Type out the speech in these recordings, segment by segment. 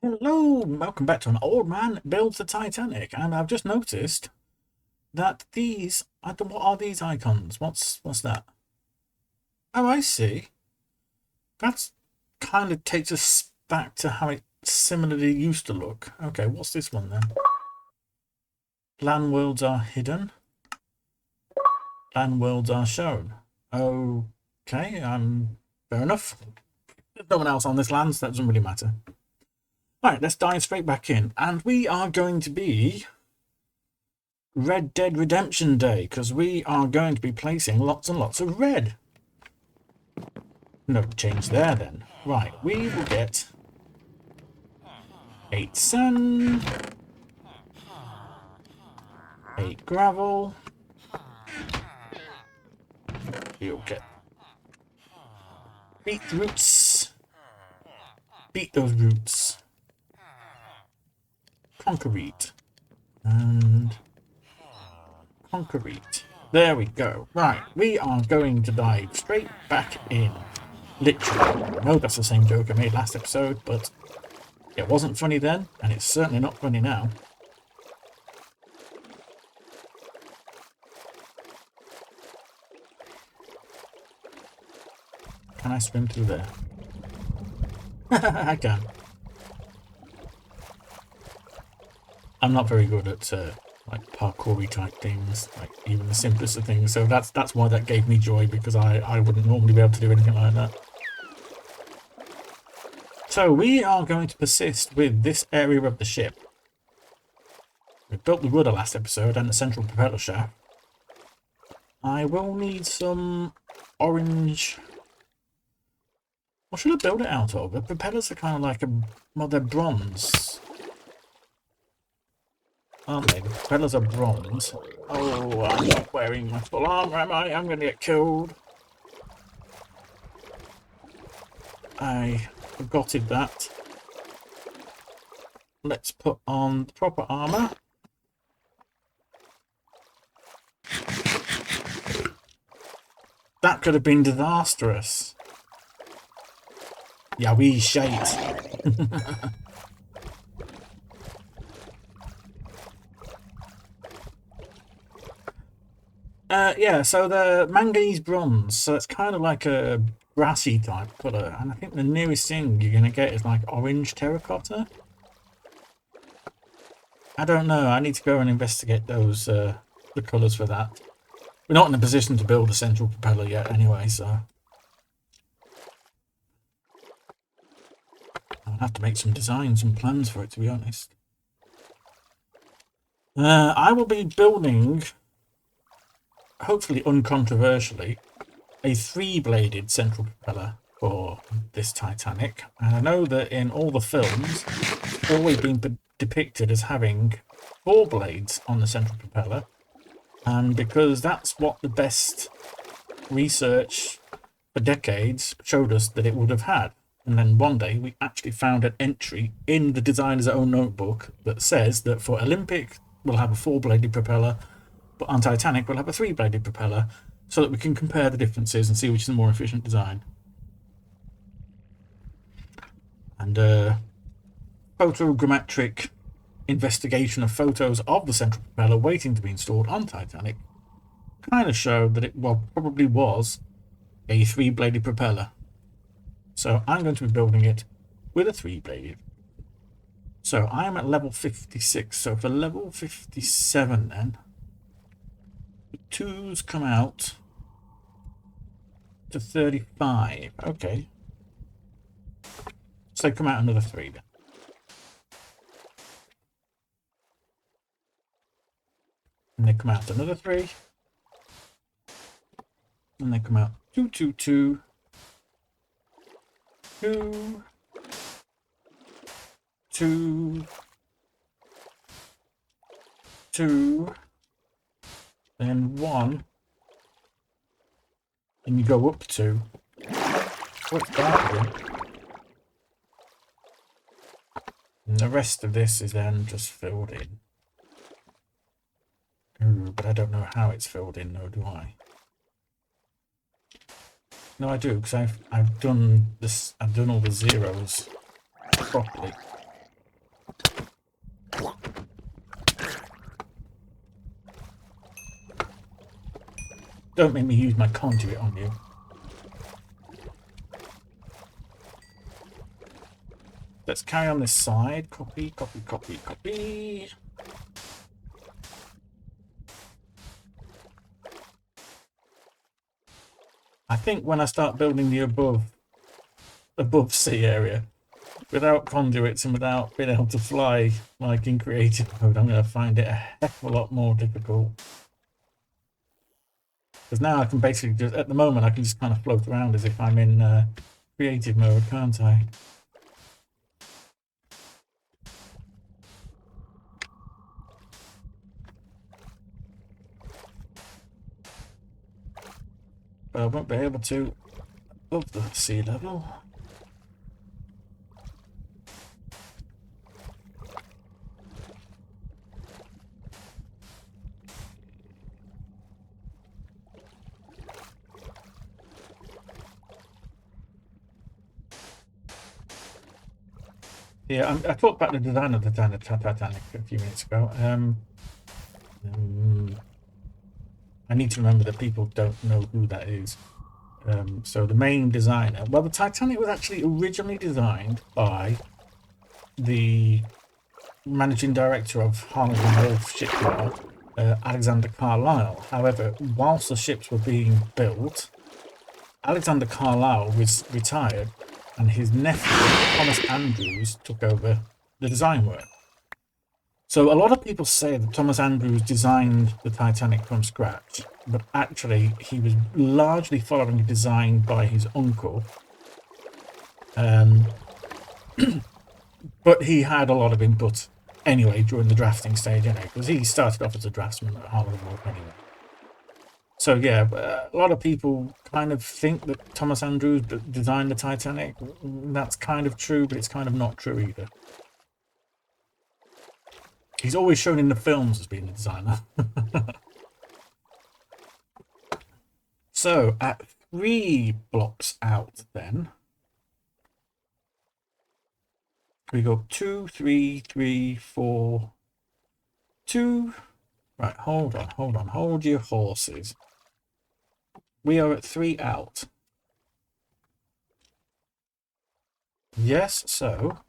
Hello, welcome back to An Old Man Builds the Titanic, and I've just noticed that what are these icons? What's that? Oh, I see. That's kind of takes us back to how it similarly used to look. Okay, what's this one then? Land worlds are hidden. Land worlds are shown. Okay, fair enough. There's no one else on this land, so that doesn't really matter. Right, let's dive straight back in, and we are going to be Red Dead Redemption Day, because we are going to be placing lots and lots of red. No change there then. Right, we will get 8 sand, 8 gravel. You'll get beet roots. Beat those roots. Concrete. And concrete. There we go. Right, we are going to dive straight back in. Literally. I know that's the same joke I made last episode, but it wasn't funny then, and it's certainly not funny now. Can I swim through there? I can. I'm not very good at like parkoury type things, like even the simplest of things. So that's why that gave me joy, because I wouldn't normally be able to do anything like that. So we are going to persist with this area of the ship. We built the rudder last episode and the central propeller shaft. I will need some orange. What should I build it out of? The propellers are kind of like well, they're bronze, aren't they? The propellers are bronze. Oh, I'm not wearing my full armor, am I? I'm going to get killed. I forgotted that. Let's put on the proper armor. That could have been disastrous. Yeah, we shite. Yeah, so the manganese bronze, so it's kind of like a brassy type colour, and I think the nearest thing you're going to get is like orange terracotta. I don't know, I need to go and investigate those, the colours for that. We're not in a position to build a central propeller yet anyway, so I'll have to make some designs and plans for it, to be honest. I will be building, hopefully uncontroversially, a 3-bladed central propeller for this Titanic. And I know that in all the films, it's always been depicted as having 4 blades on the central propeller. And because that's what the best research for decades showed us that it would have had. And then one day we actually found an entry in the designer's own notebook that says that for Olympic we'll have a 4-bladed propeller, but on Titanic we'll have a 3-bladed propeller, so that we can compare the differences and see which is a more efficient design. And photogrammetric investigation of photos of the central propeller waiting to be installed on Titanic kind of showed that it probably was a 3-bladed propeller. So I'm going to be building it with a 3-bladed. So I am at level 56. So for level 57 then, the 2s come out to 35. Okay. So come out another 3 then. And they come out another 3. And they come out 2, 2, 2, 2, 2, 2, then 1, and you go up to, what's that again? And the rest of this is then just filled in. Ooh, but I don't know how it's filled in though, do I? No, I do, because I've done this. I've done all the zeros properly. Don't make me use my conduit on you. Let's carry on this side. Copy, copy, copy, copy. I think when I start building the above sea area, without conduits and without being able to fly like in creative mode, I'm going to find it a heck of a lot more difficult. Because now I can basically just, at the moment, I can just kind of float around as if I'm in creative mode, can't I? But I won't be able to above the sea level. Yeah, I talked about the design of the Titanic a few minutes ago. I need to remember that people don't know who that is. So the main designer, well, the Titanic was actually originally designed by the managing director of Harland and Wolff Shipyard, Alexander Carlisle. However, whilst the ships were being built, Alexander Carlisle was retired, and his nephew Thomas Andrews took over the design work. So a lot of people say that Thomas Andrews designed the Titanic from scratch, but actually he was largely following a design by his uncle. But he had a lot of input anyway during the drafting stage, anyway, because he started off as a draftsman at Harland and Wolff anyway. So yeah, a lot of people kind of think that Thomas Andrews designed the Titanic. That's kind of true, but it's kind of not true either. He's always shown in the films as being a designer. So, at 3 blocks out then, we go 2, 3, 3, 4, 2. Right, hold on, hold your horses. We are at 3 out. Yes, so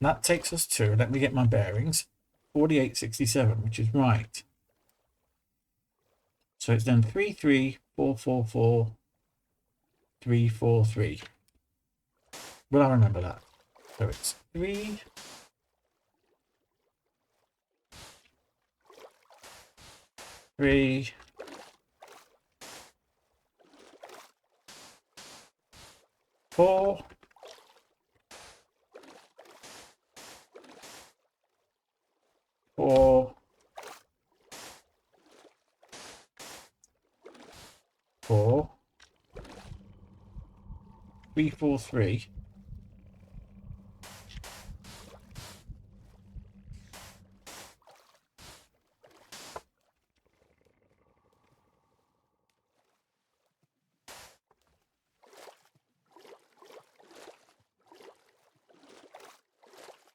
that takes us to, let me get my bearings, 4867, which is right. So it's then 3, 3, 4, 4, 4, 3, 4, 3. Will I remember that? So it's 3, 3, 4, 4, 4, 3, 4, 3.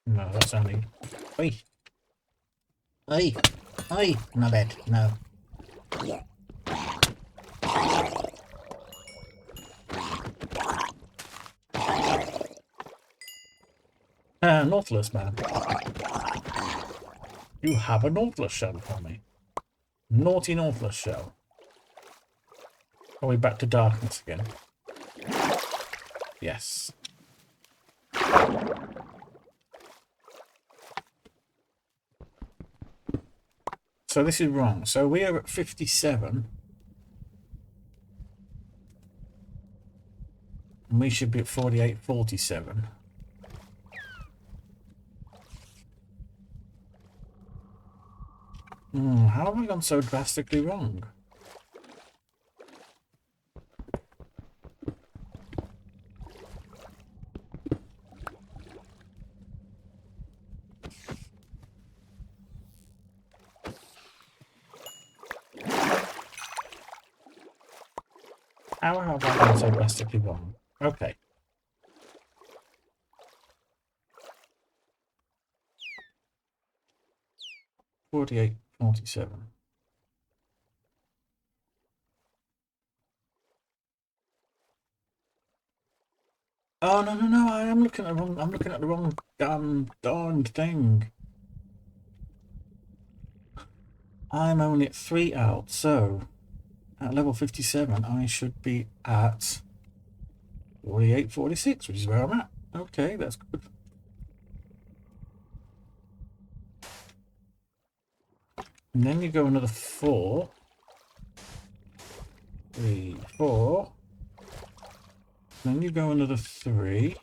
No, that's only... Oi! Oi! Oi! My bed. No. Nautilus, man. You have a Nautilus shell for me. Naughty Nautilus shell. Are we back to darkness again? Yes. So this is wrong. So we are at 57. And we should be at 48, 47. How have I gone so drastically wrong? How have I gone so drastically wrong? Okay. $48.47. Oh no no no! I am looking at the wrong. I'm looking at the wrong darned thing. I'm only at 3 out, so at level 57, I should be at 48, 46, which is where I'm at. Okay, that's good. And then you go another 4, 3, 4. Then you go another 3.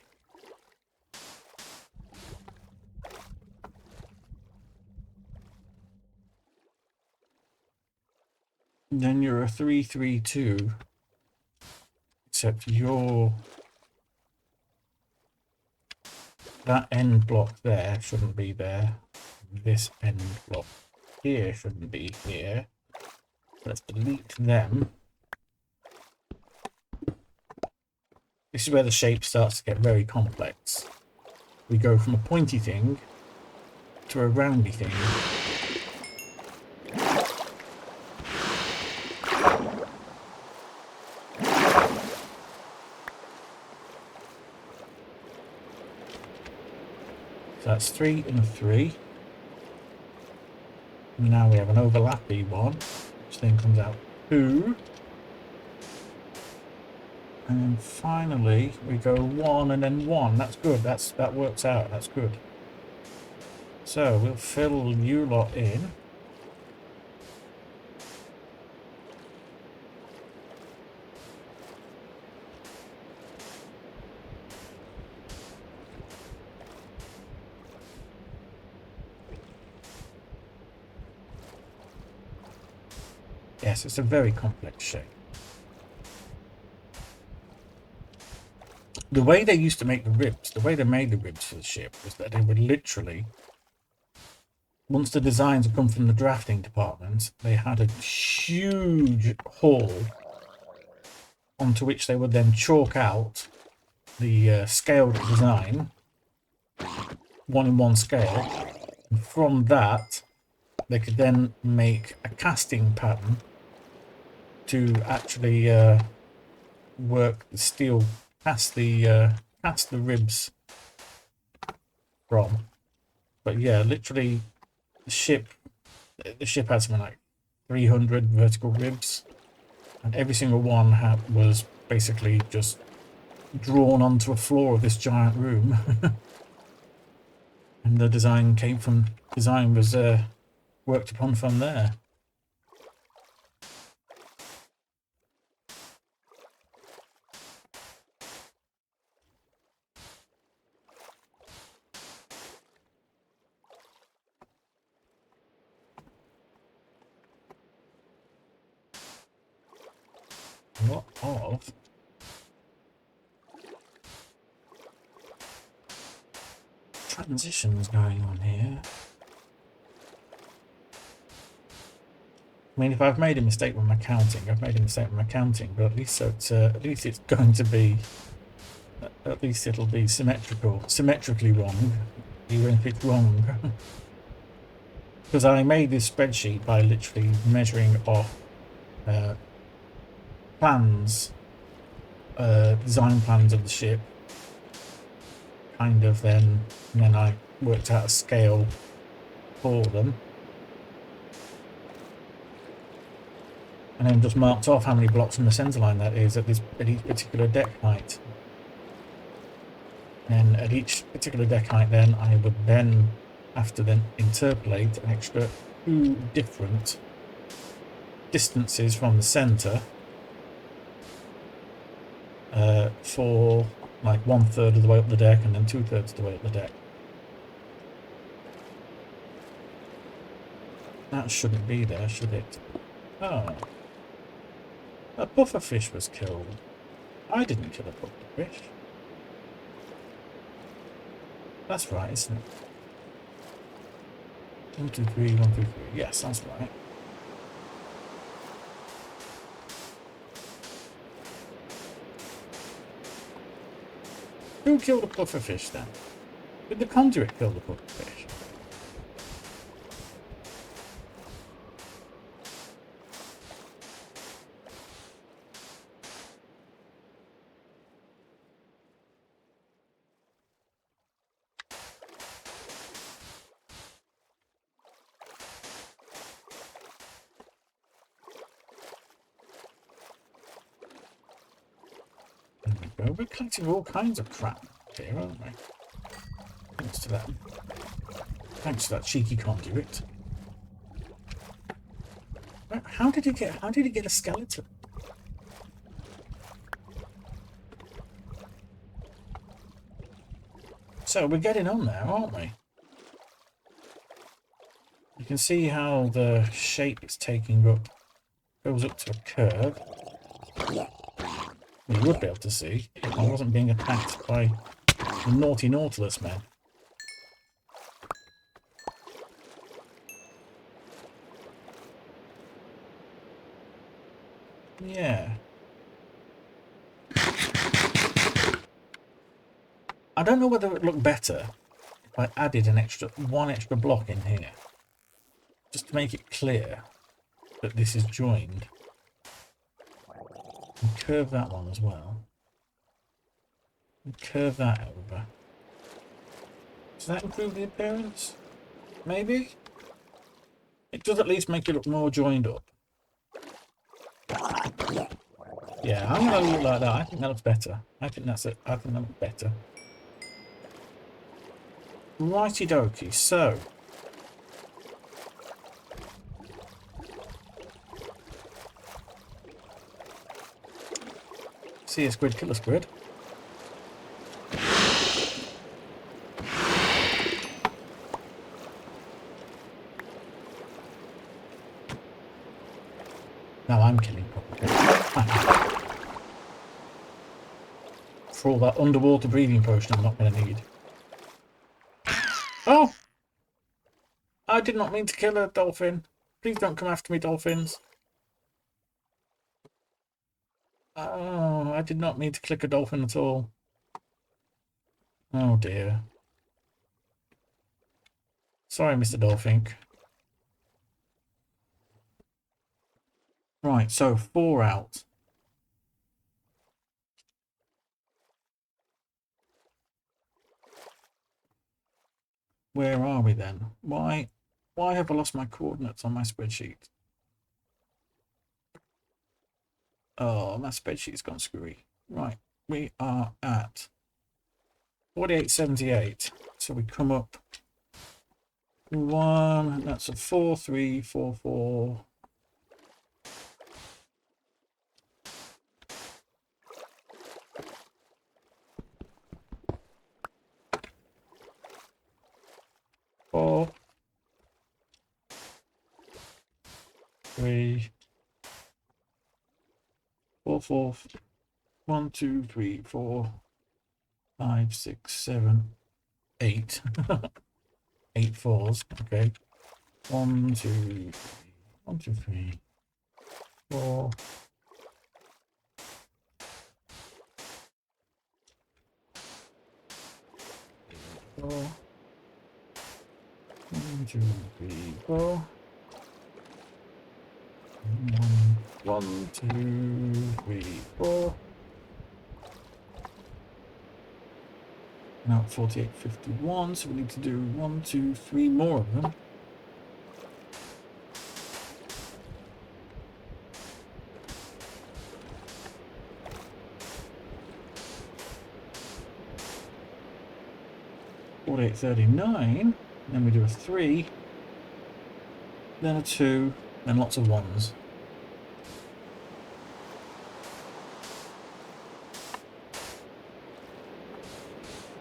And then you're a 3, 3, 2. Except that end block there shouldn't be there. This end block here shouldn't be here. Let's delete them. This is where the shape starts to get very complex. We go from a pointy thing to a roundy thing. So that's 3 and a 3. Now we have an overlappy one, which then comes out 2. And then finally we go 1 and then 1. That's good. That works out. That's good. So we'll fill you lot in. Yes, it's a very complex shape. The way they used to make the ribs, the way they made the ribs for the ship was that they would literally, once the designs had come from the drafting department, they had a huge hall onto which they would then chalk out the scaled design, 1-in-1 scale. And from that, they could then make a casting pattern to actually work the steel, cast the ribs from. But yeah, literally, the ship had something like 300 vertical ribs, and every single one was basically just drawn onto a floor of this giant room. And the design was worked upon from there. A lot of transitions going on here. I mean, if I've made a mistake with my counting, I've made a mistake with my counting, but at least it's going to be, at least it'll be symmetrically wrong, even if it's wrong. Because I made this spreadsheet by literally measuring off plans, design plans of the ship, kind of and then I worked out a scale for them. And then just marked off how many blocks from the centre line that is at each particular deck height. And at each particular deck height then I would then have to then interpolate an extra 2 different distances from the centre for like 1/3 of the way up the deck and then 2/3 of the way up the deck. That shouldn't be there, should it? Oh. A pufferfish was killed. I didn't kill a pufferfish. That's right, isn't it? 1, 2, 3, 1, 2, 3. Yes, that's right. Who killed a pufferfish then? Did the conduit kill the pufferfish? go. We're collecting all kinds of crap here, aren't we? Thanks to that. Thanks to that cheeky conduit. How did he get a skeleton? So we're getting on there, aren't we? You can see how the shape it's taking up goes up to a curve. You would be able to see if I wasn't being attacked by the naughty Nautilus men. Yeah. I don't know whether it would look better if I added one extra block in here. Just to make it clear that this is joined. And curve that one as well. And curve that over. Does that improve the appearance? Maybe? It does at least make it look more joined up. Yeah, I'm going to look like that. I think that looks better. I think that's it. I think that looks better. Righty dokie, so. See a squid, kill a squid. Now I'm killing properly. For all that underwater breathing potion I'm not going to need. Oh! I did not mean to kill a dolphin. Please don't come after me, dolphins. Oh, I did not mean to click a dolphin at all. Oh dear. Sorry, Mr. Dolphin. Right, so 4 out. Where are we then? Why have I lost my coordinates on my spreadsheet? Oh, my spreadsheet's gone screwy. Right, we are at 48.78. So we come up 1, that's a 4, 3, 4, 4. Four, 3, 4, 4, 1, 2, 3, 4, 5, 6, 7, 8. 8 fours, okay. 1, 2, 3, 1, 2, 3, 4. 4. 1, 2, 3, 4. 1, 2, 3, 4. Now 48.51, so we need to do 1, 2, 3 more of them. $48.39, then we do a 3, then a 2, then lots of 1s.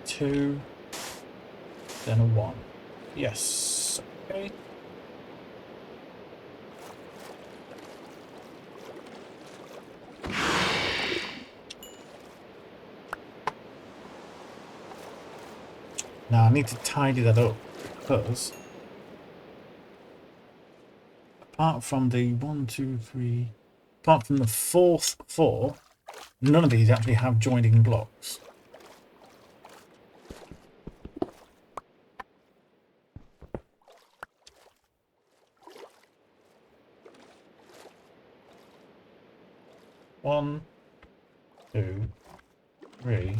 Two, then a 1. Yes. Okay. Now I need to tidy that up because apart from the 1, 2, 3, apart from the fourth 4, none of these actually have joining blocks. One, 2, 3,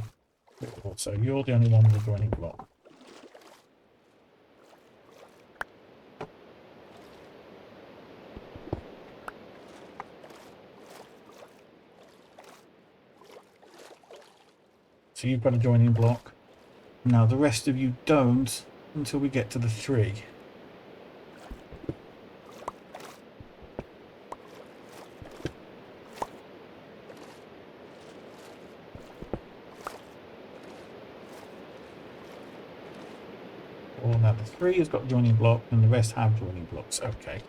4. So you're the only one with a joining block. so you've got a joining block. Now the rest of you don't until we get to the 3. Well, now the 3 has got joining block and the rest have joining blocks. Okay.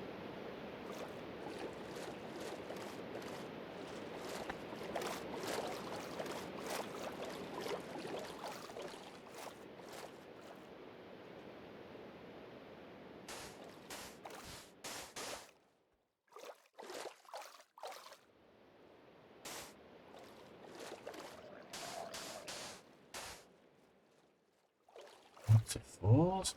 Lots of 4s.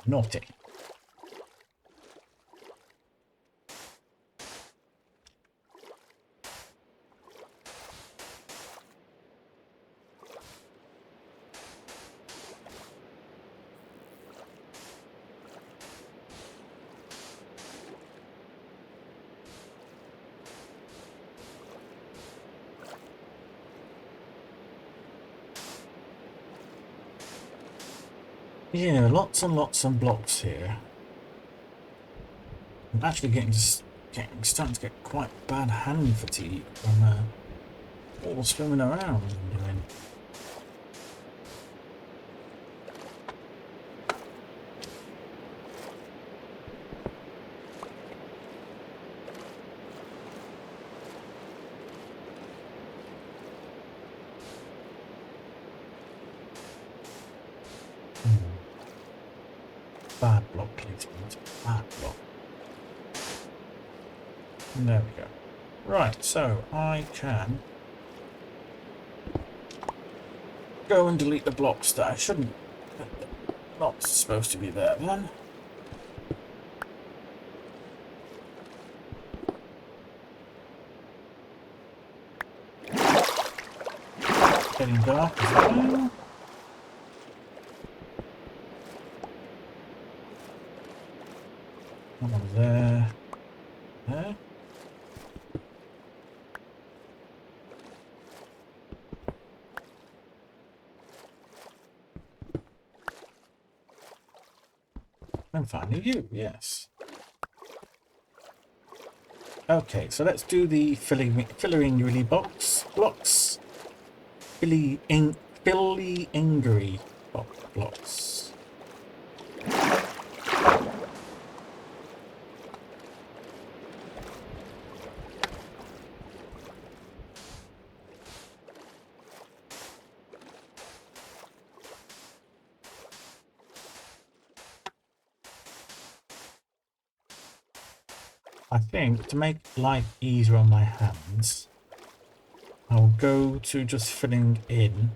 Naughty. Yeah, lots and lots of blocks here. I'm actually starting to get quite bad hand fatigue from all swimming around and doing. Bad block placement. Bad block. There we go. Right, so I can go and delete the blocks that I shouldn't. Not supposed to be there then. Getting dark as well. Come on there. There. And finally you, yes. Okay, so let's do the filling really blocks. Filly Ingery blocks. I think to make life easier on my hands, I'll go to just filling in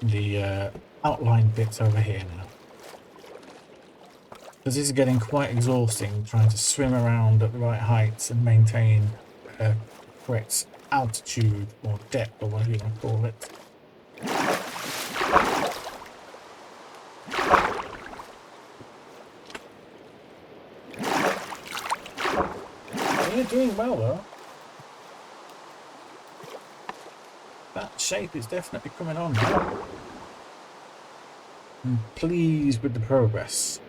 the outline bits over here now. Because this is getting quite exhausting trying to swim around at the right heights and maintain correct altitude or depth or whatever you want to call it. You're doing well though. That shape is definitely coming on now. I'm pleased with the progress.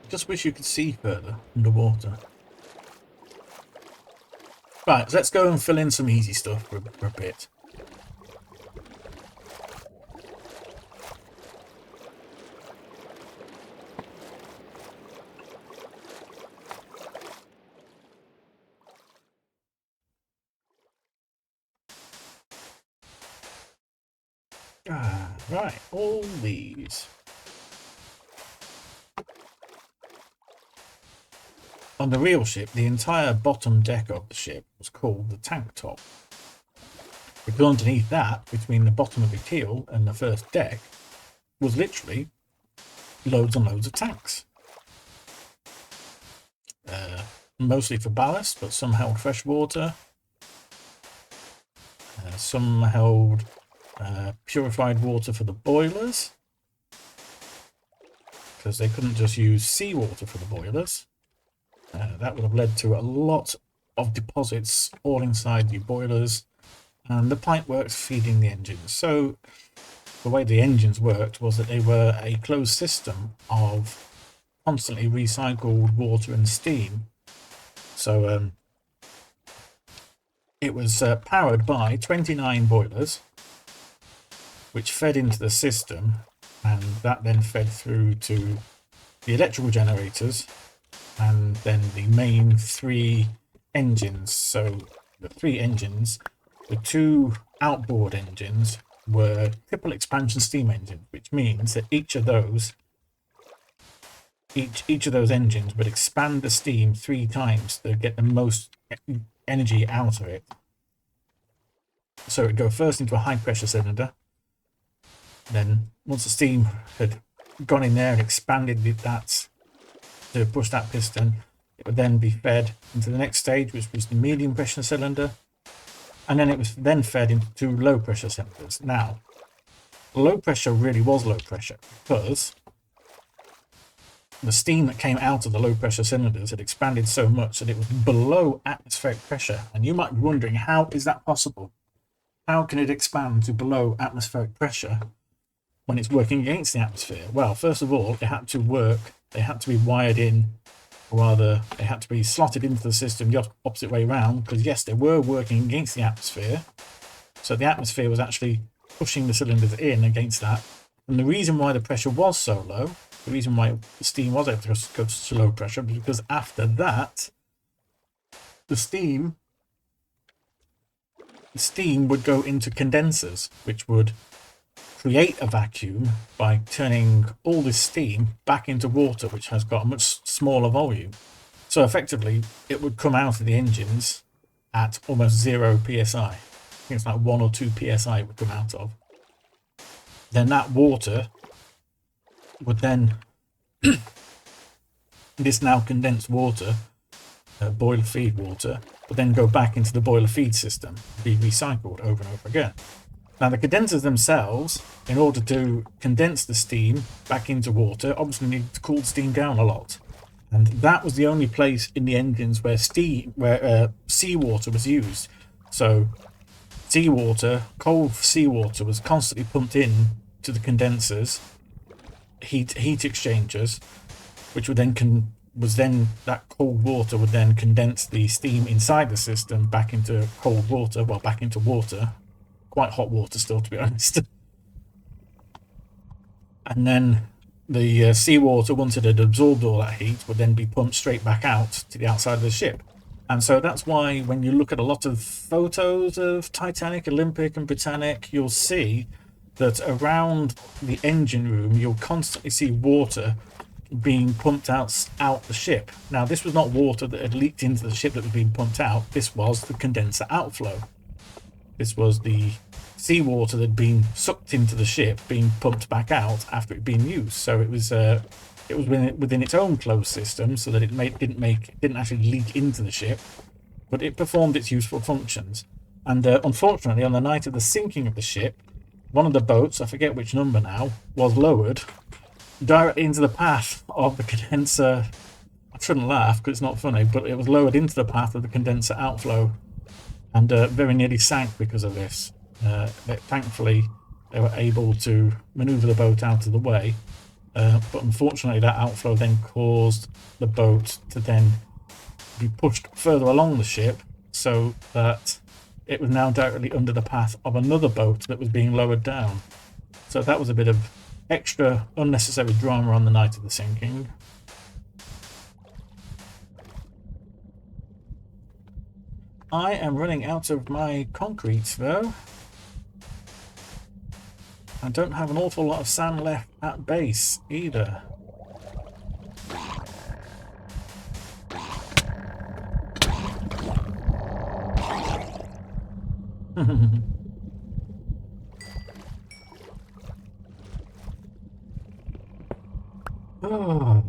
Just wish you could see further underwater. Right, so let's go and fill in some easy stuff for a bit. Right, all these. On the real ship, the entire bottom deck of the ship was called the tank top. Because underneath that, between the bottom of the keel and the first deck, was literally loads and loads of tanks. Mostly for ballast, but some held fresh water. Some held purified water for the boilers, because they couldn't just use seawater for the boilers. That would have led to a lot of deposits all inside the boilers and the pipeworks feeding the engines. So the way the engines worked was that they were a closed system of constantly recycled water and steam. So it was powered by 29 boilers, which fed into the system, and that then fed through to the electrical generators and then the main 3 engines. So the 3 engines, the 2 outboard engines, were triple expansion steam engines, which means that each of those engines would expand the steam 3 times to get the most energy out of it. So it would go first into a high pressure cylinder. Then once the steam had gone in there and expanded that to push that piston, it would then be fed into the next stage, which was the medium pressure cylinder, and then it was then fed into 2 low pressure cylinders. Now, low pressure really was low pressure because the steam that came out of the low pressure cylinders had expanded so much that it was below atmospheric pressure. And you might be wondering, how is that possible? How can it expand to below atmospheric pressure when it's working against the atmosphere? Well, first of all, it had to work. They had to be wired in, or rather, they had to be slotted into the system the opposite way around, because yes, they were working against the atmosphere. So the atmosphere was actually pushing the cylinders in against that. And the reason why the pressure was so low, the reason why the steam was able to go to such low pressure, was because after that, the steam would go into condensers, which would create a vacuum by turning all this steam back into water, which has got a much smaller volume. So effectively, it would come out of the engines at almost 0 psi. I think it's like 1 or 2 psi it would come out of. Then that water would then, this now condensed water, boiler feed water, would then go back into the boiler feed system, be recycled over and over again. Now the condensers themselves, in order to condense the steam back into water, obviously need to cool the steam down a lot. And that was the only place in the engines where seawater was used. So seawater, cold seawater, was constantly pumped in to the condensers, heat exchangers, which would then that cold water would then condense the steam inside the system back into cold water, well, back into water, quite hot water still, to be honest. And then the seawater, once it had absorbed all that heat, would then be pumped straight back out to the outside of the ship. And so that's why when you look at a lot of photos of Titanic, Olympic and Britannic, you'll see that around the engine room, you'll constantly see water being pumped out the ship. Now, this was not water that had leaked into the ship that was being pumped out. This was the condenser outflow. This was the seawater that had been sucked into the ship being pumped back out after it had been used. So it was within its own closed system, so that it didn't actually leak into the ship, but it performed its useful functions. And unfortunately, on the night of the sinking of the ship, one of the boats, I forget which number now, was lowered directly into the path of the condenser. I shouldn't laugh because it's not funny, but it was lowered into the path of the condenser outflow, and very nearly sank because of this. Thankfully, they were able to maneuver the boat out of the way, but unfortunately that outflow then caused the boat to then be pushed further along the ship, so that it was now directly under the path of another boat that was being lowered down. So that was a bit of extra unnecessary drama on the night of the sinking. I am running out of my concrete though. I don't have an awful lot of sand left at base either. Oh.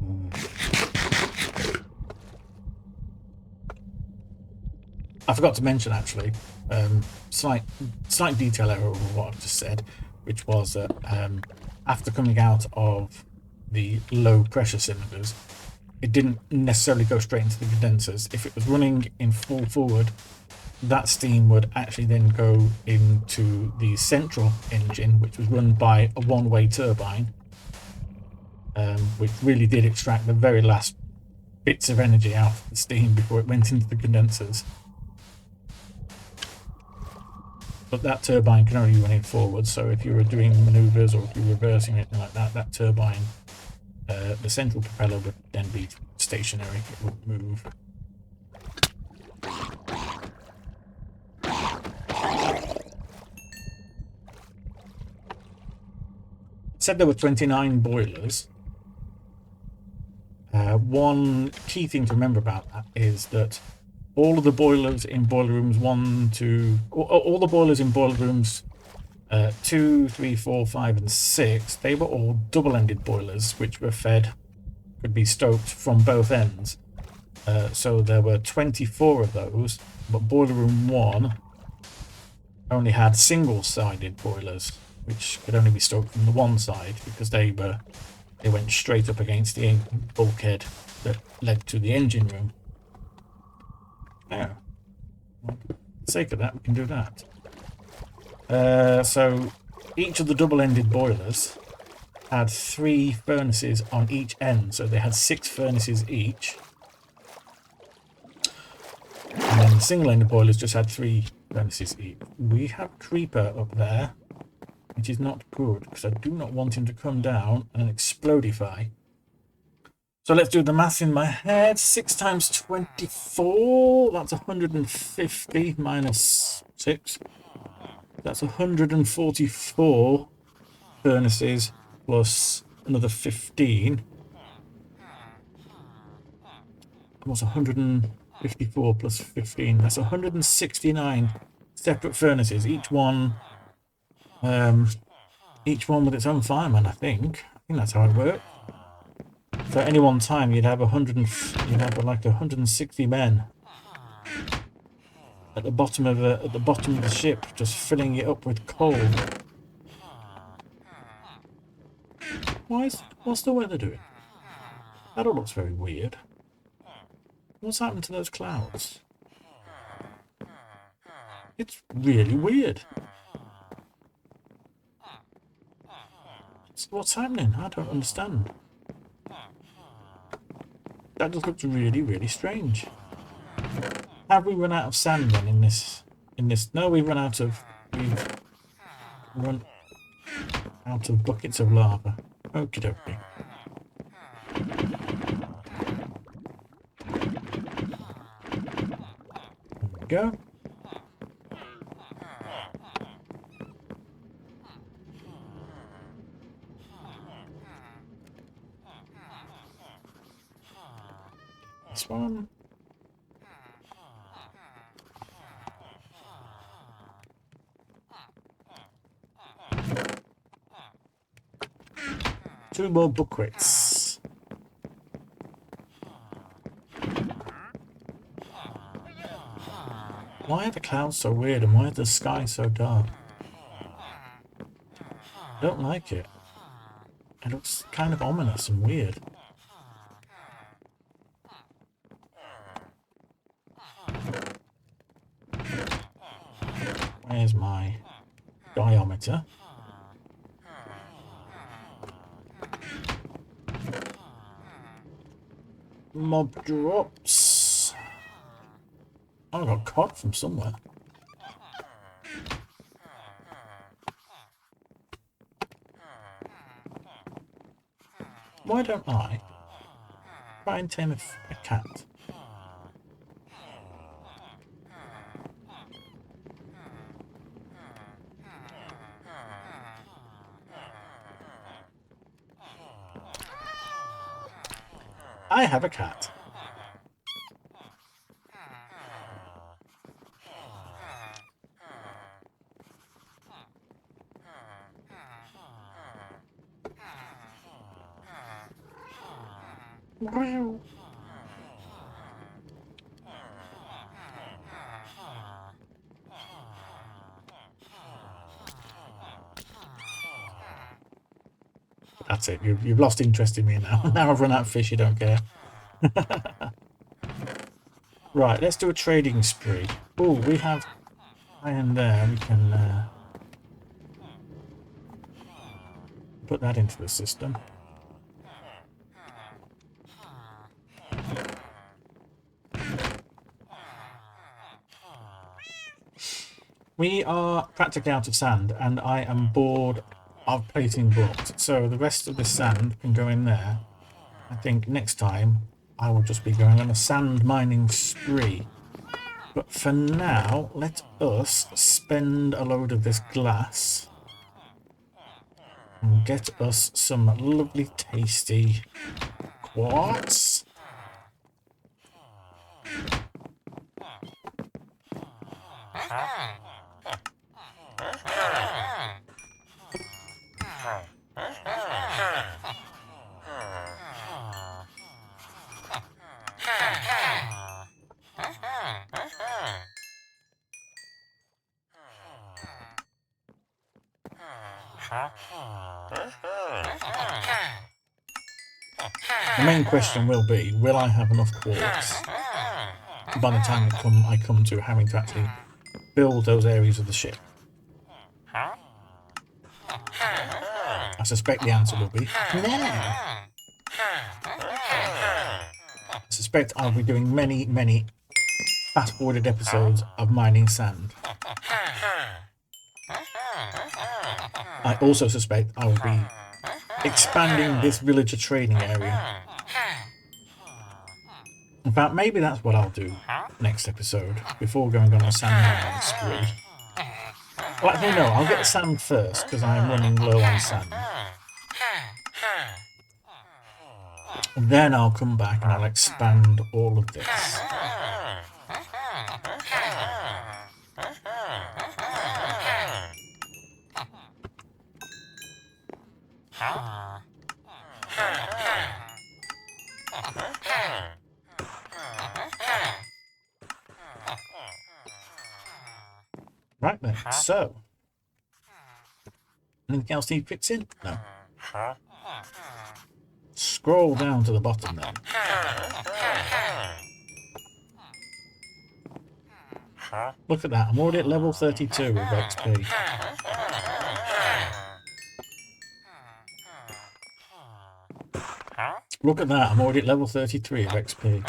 I forgot to mention actually, slight detail error of what I've just said, which was that after coming out of the low pressure cylinders, it didn't necessarily go straight into the condensers. If it was running in full forward, that steam would actually then go into the central engine, which was run by a one-way turbine, which really did extract the very last bits of energy out of the steam before it went into the condensers. But that turbine can only run in forward, so if you were doing manoeuvres or if you were reversing anything like that, that turbine, the central propeller would then be stationary, it wouldn't move. Said there were 29 boilers. One key thing to remember about that is that all of the boilers in boiler rooms all the boilers in boiler rooms 2, 3, 4, 5 and 6, they were all double-ended boilers which were could be stoked from both ends. So there were 24 of those, but boiler room 1 only had single-sided boilers which could only be stoked from the one side because they went straight up against the bulkhead that led to the engine room. Now, for the sake of that, we can do that. So each of the double-ended boilers had 3 furnaces on each end, so they had 6 furnaces each. And then the single-ended boilers just had 3 furnaces each. We have Creeper up there, which is not good, because I do not want him to come down and explodify. So let's do the math in my head. 6 times 24, that's 150 minus 6. That's 144 furnaces plus another 15. What's 154 plus 15? That's 169 separate furnaces, each one with its own fireman, I think. I think that's how it worked. So at any one time, you'd have like 160 men at the bottom of the ship, just filling it up with coal. What's the weather doing? That all looks very weird. What's happened to those clouds? It's really weird. What's happening? I don't understand. That just looks really, really strange. Have we run out of sand then in this? No, we've run out of buckets of lava. Okie dokie. There we go. This one. Two more buckets. Why are the clouds so weird and why is the sky so dark? I don't like it. It looks kind of ominous and weird. Where's my diameter? Mob drops. I got caught from somewhere. Why don't I try and tame a cat? I have a cat. That's it. You've lost interest in me now. Now I've run out of fish, you don't care. Right, let's do a trading spree. Oh, we have iron there. We can put that into the system. We are practically out of sand, and I am bored of plating blocks. So the rest of the sand can go in there. I think next time I will just be going on a sand mining spree. But for now, let us spend a load of this glass and get us some lovely tasty quartz. The main question will be, will I have enough quartz by the time I come to having to actually build those areas of the ship? I suspect the answer will be no. I suspect I'll be doing many fast-forwarded episodes of mining sand. I also suspect I will be expanding this villager trading area. In fact, maybe that's what I'll do next episode, before going on a sand mining spree. Well, actually, no, I'll get the sand first, because I'm running low on sand. And then I'll come back and I'll expand all of this. Right then, so anything else need fits in? No. Scroll down to the bottom then. Look at that, I'm already at level 32 of XP. Look at that, I'm already at level 33 of XP.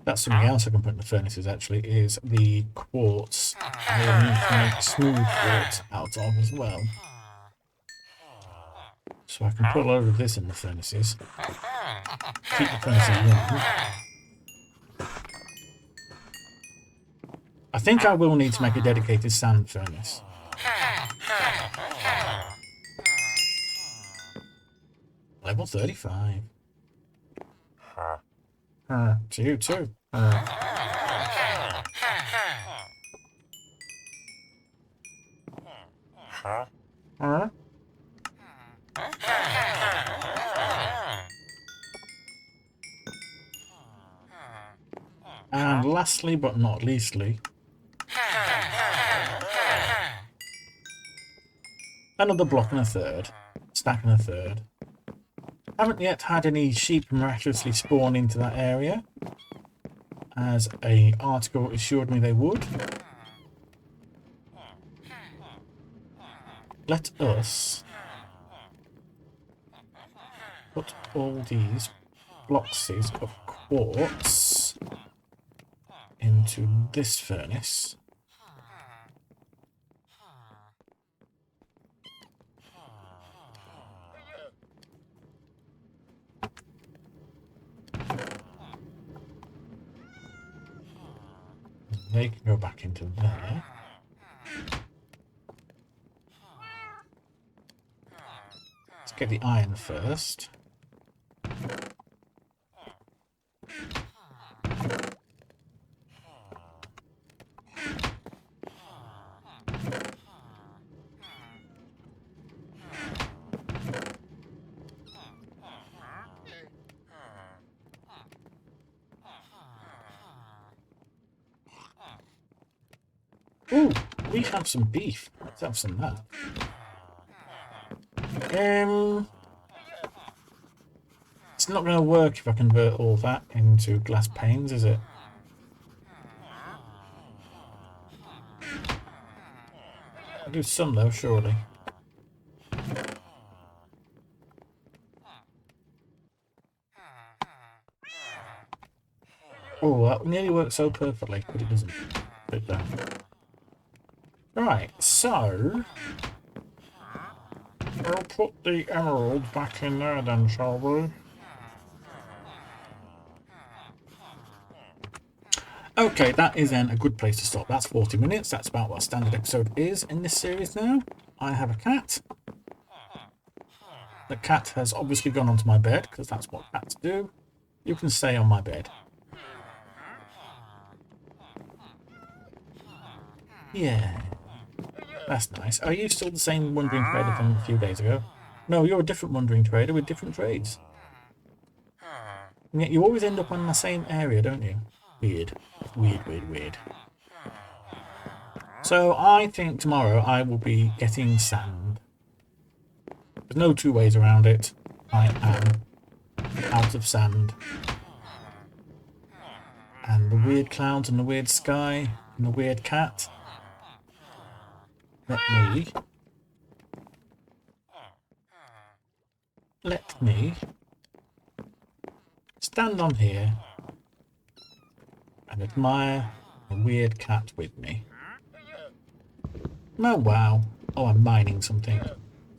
That's something else I can put in the furnaces actually, is the quartz. I will need to make smooth quartz out of as well. So I can put a load of this in the furnaces. Keep the furnaces running. I think I will need to make a dedicated sand furnace. Level 35. To you too. And lastly, but not leastly, another block and a third, stack and a third. Haven't yet had any sheep miraculously spawn into that area, as an article assured me they would. Let us put all these boxes of quartz into this furnace. They can go back into there. Let's get the iron first. Ooh, we have some beef. Let's have some of that. It's not going to work if I convert all that into glass panes, is it? I'll do some though, surely. Oh, that nearly worked so perfectly, but it doesn't. It don't. Right, so we'll put the emerald back in there then, shall we? Okay, that is then a good place to stop. That's 40 minutes. That's about what a standard episode is in this series now. I have a cat. The cat has obviously gone onto my bed, because that's what cats do. You can stay on my bed. Yeah. That's nice. Are you still the same wandering trader from a few days ago? No, you're a different wandering trader with different trades. And yet you always end up on the same area, don't you? Weird. Weird, weird, weird. So I think tomorrow I will be getting sand. There's no two ways around it. I am out of sand. And the weird clouds and the weird sky and the weird cat. Let me stand on here and admire a weird cat with me. Oh wow. Oh, I'm mining something.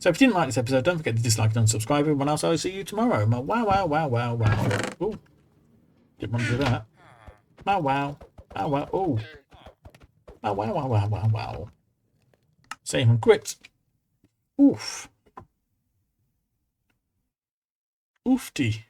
So if you didn't like this episode, don't forget to dislike and unsubscribe. Everyone else, I'll see you tomorrow. Wow, wow, wow, wow, wow. Ooh. Didn't want to do that. Wow, wow. Wow, wow. Oh. Wow, wow, wow, wow, wow, wow. Save and quit. Oof. Oofty.